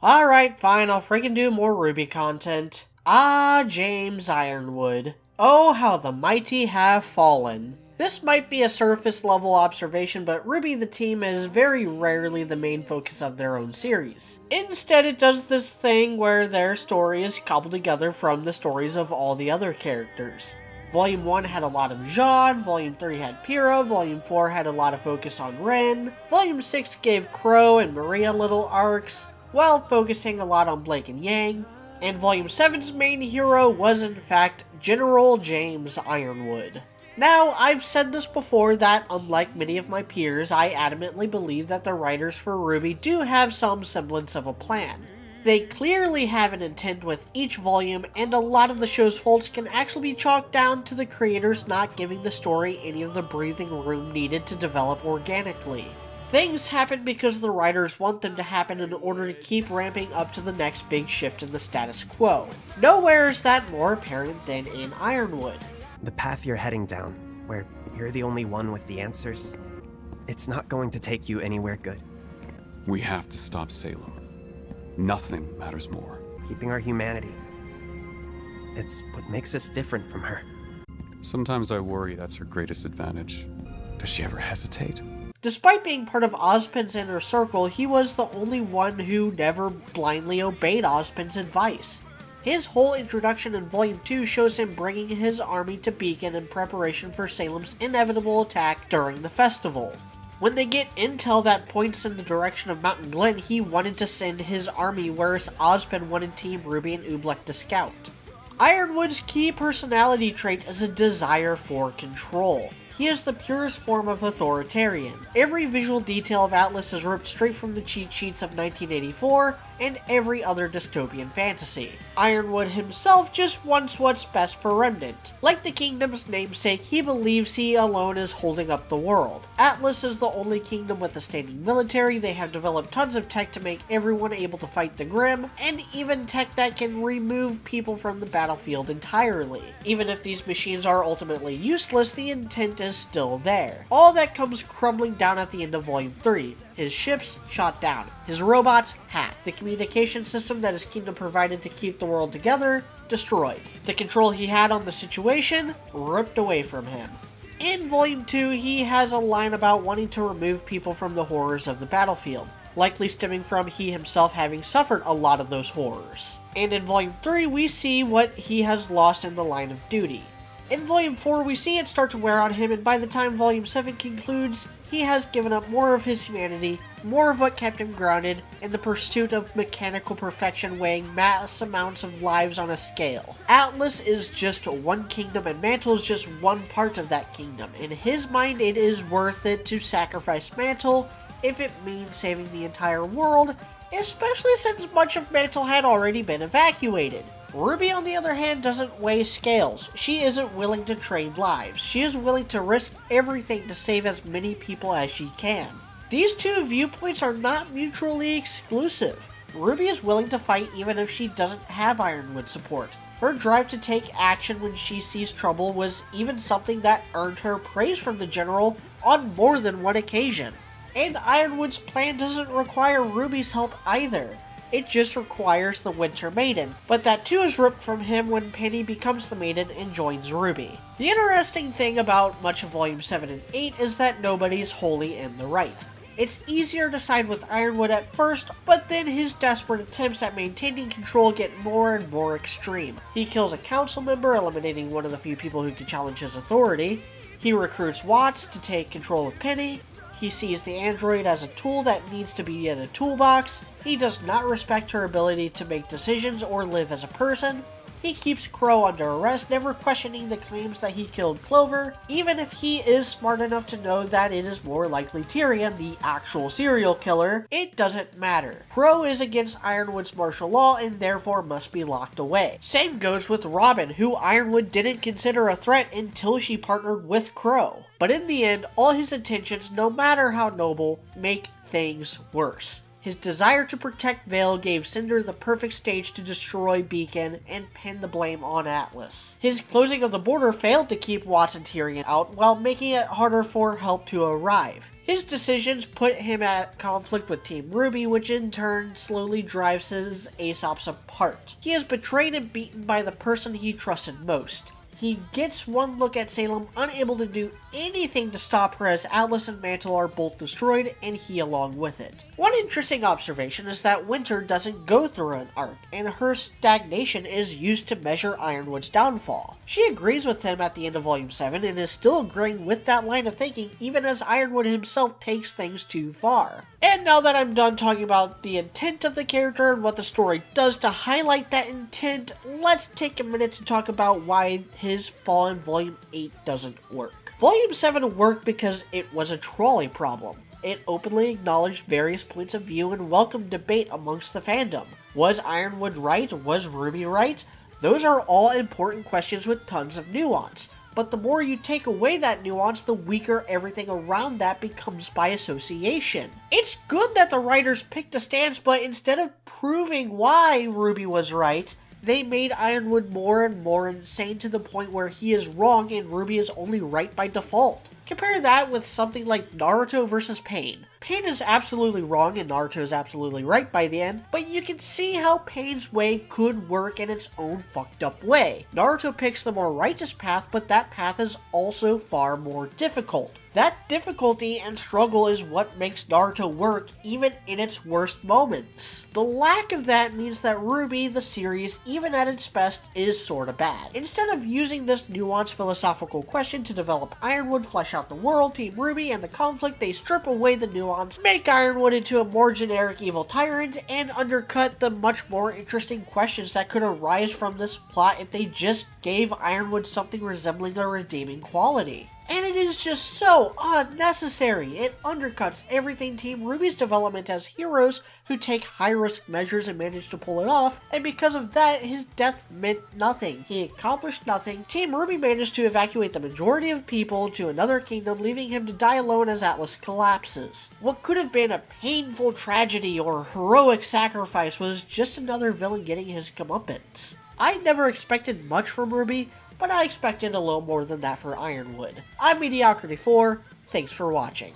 Alright, fine, I'll freaking do more RWBY content. Ah, James Ironwood. Oh, how the mighty have fallen. This might be a surface level observation, but RWBY the team is very rarely the main focus of their own series. Instead, it does this thing where their story is cobbled together from the stories of all the other characters. Volume 1 had a lot of Jean, Volume 3 had Pyrrha, Volume 4 had a lot of focus on Ren, Volume 6 gave Crow and Maria little arcs, while focusing a lot on Blake and Yang, and Volume 7's main hero was in fact General James Ironwood. Now, I've said this before that, unlike many of my peers, I adamantly believe that the writers for RWBY do have some semblance of a plan. They clearly have an intent with each volume, and a lot of the show's faults can actually be chalked down to the creators not giving the story any of the breathing room needed to develop organically. Things happen because the writers want them to happen in order to keep ramping up to the next big shift in the status quo. Nowhere is that more apparent than in Ironwood. The path you're heading down, where you're the only one with the answers, it's not going to take you anywhere good. We have to stop Salem. Nothing matters more. Keeping our humanity. It's what makes us different from her. Sometimes I worry that's her greatest advantage. Does she ever hesitate? Despite being part of Ozpin's inner circle, he was the only one who never blindly obeyed Ozpin's advice. His whole introduction in Volume 2 shows him bringing his army to Beacon in preparation for Salem's inevitable attack during the festival. When they get intel that points in the direction of Mountain Glen, he wanted to send his army, whereas Ozpin wanted Team RWBY and Oobleck to scout. Ironwood's key personality trait is a desire for control. He is the purest form of authoritarian. Every visual detail of Atlas is ripped straight from the cheat sheets of 1984 and every other dystopian fantasy. Ironwood himself just wants what's best for Remnant. Like the kingdom's namesake, he believes he alone is holding up the world. Atlas is the only kingdom with a standing military. They have developed tons of tech to make everyone able to fight the Grimm, and even tech that can remove people from the battlefield entirely. Even if these machines are ultimately useless, the intent is still there. All that comes crumbling down at the end of Volume 3. His ships shot down, his robots hacked, the communication system that his kingdom provided to keep the world together destroyed. The control he had on the situation ripped away from him. In Volume 2, he has a line about wanting to remove people from the horrors of the battlefield, likely stemming from he himself having suffered a lot of those horrors. And in Volume 3, we see what he has lost in the line of duty. In Volume 4, we see it start to wear on him, and by the time Volume 7 concludes, he has given up more of his humanity, more of what kept him grounded, in the pursuit of mechanical perfection weighing mass amounts of lives on a scale. Atlas is just one kingdom, and Mantle is just one part of that kingdom. In his mind, it is worth it to sacrifice Mantle if it means saving the entire world, especially since much of Mantle had already been evacuated. RWBY, on the other hand, doesn't weigh scales. She isn't willing to trade lives. She is willing to risk everything to save as many people as she can. These two viewpoints are not mutually exclusive. RWBY is willing to fight even if she doesn't have Ironwood support. Her drive to take action when she sees trouble was even something that earned her praise from the General on more than one occasion. And Ironwood's plan doesn't require RWBY's help either. It just requires the Winter Maiden, but that too is ripped from him when Penny becomes the Maiden and joins RWBY. The interesting thing about much of Volume 7 and 8 is that nobody's wholly in the right. It's easier to side with Ironwood at first, but then his desperate attempts at maintaining control get more and more extreme. He kills a council member, eliminating one of the few people who can challenge his authority. He recruits Watts to take control of Penny. He sees the android as a tool that needs to be in a toolbox. He does not respect her ability to make decisions or live as a person. He keeps Crow under arrest, never questioning the claims that he killed Clover, even if he is smart enough to know that it is more likely Tyrion, the actual serial killer. It doesn't matter. Crow is against Ironwood's martial law and therefore must be locked away. Same goes with Robin, who Ironwood didn't consider a threat until she partnered with Crow. But in the end, all his intentions, no matter how noble, make things worse. His desire to protect Vale gave Cinder the perfect stage to destroy Beacon and pin the blame on Atlas. His closing of the border failed to keep Watts and Tyrion out while making it harder for help to arrive. His decisions put him at conflict with Team RWBY, which in turn slowly drives his Aesops apart. He is betrayed and beaten by the person he trusted most. He gets one look at Salem, unable to do anything to stop her as Atlas and Mantle are both destroyed, and he along with it. One interesting observation is that Winter doesn't go through an arc, and her stagnation is used to measure Ironwood's downfall. She agrees with him at the end of Volume 7, and is still agreeing with that line of thinking even as Ironwood himself takes things too far. And now that I'm done talking about the intent of the character and what the story does to highlight that intent, let's take a minute to talk about why his fall in Volume 8 doesn't work. Volume 7 worked because it was a trolley problem. It openly acknowledged various points of view and welcomed debate amongst the fandom. Was Ironwood right? Was RWBY right? Those are all important questions with tons of nuance. But the more you take away that nuance, the weaker everything around that becomes by association. It's good that the writers picked a stance, but instead of proving why RWBY was right, they made Ironwood more and more insane to the point where he is wrong and RWBY is only right by default. Compare that with something like Naruto versus Pain. Pain is absolutely wrong and Naruto is absolutely right by the end, but you can see how Pain's way could work in its own fucked up way. Naruto picks the more righteous path, but that path is also far more difficult. That difficulty and struggle is what makes Naruto work even in its worst moments. The lack of that means that RWBY, the series, even at its best, is sorta bad. Instead of using this nuanced philosophical question to develop Ironwood, flesh out the world, Team RWBY, and the conflict, they strip away the nuance, make Ironwood into a more generic evil tyrant, and undercut the much more interesting questions that could arise from this plot if they just gave Ironwood something resembling a redeeming quality. And it is just so unnecessary. It undercuts everything Team RWBY's development as heroes who take high-risk measures and manage to pull it off, and because of that, his death meant nothing. He accomplished nothing. Team RWBY managed to evacuate the majority of people to another kingdom, leaving him to die alone as Atlas collapses. What could have been a painful tragedy or heroic sacrifice was just another villain getting his comeuppance. I never expected much from RWBY, but I expected a little more than that for Ironwood. I'm Mediocrity4, thanks for watching.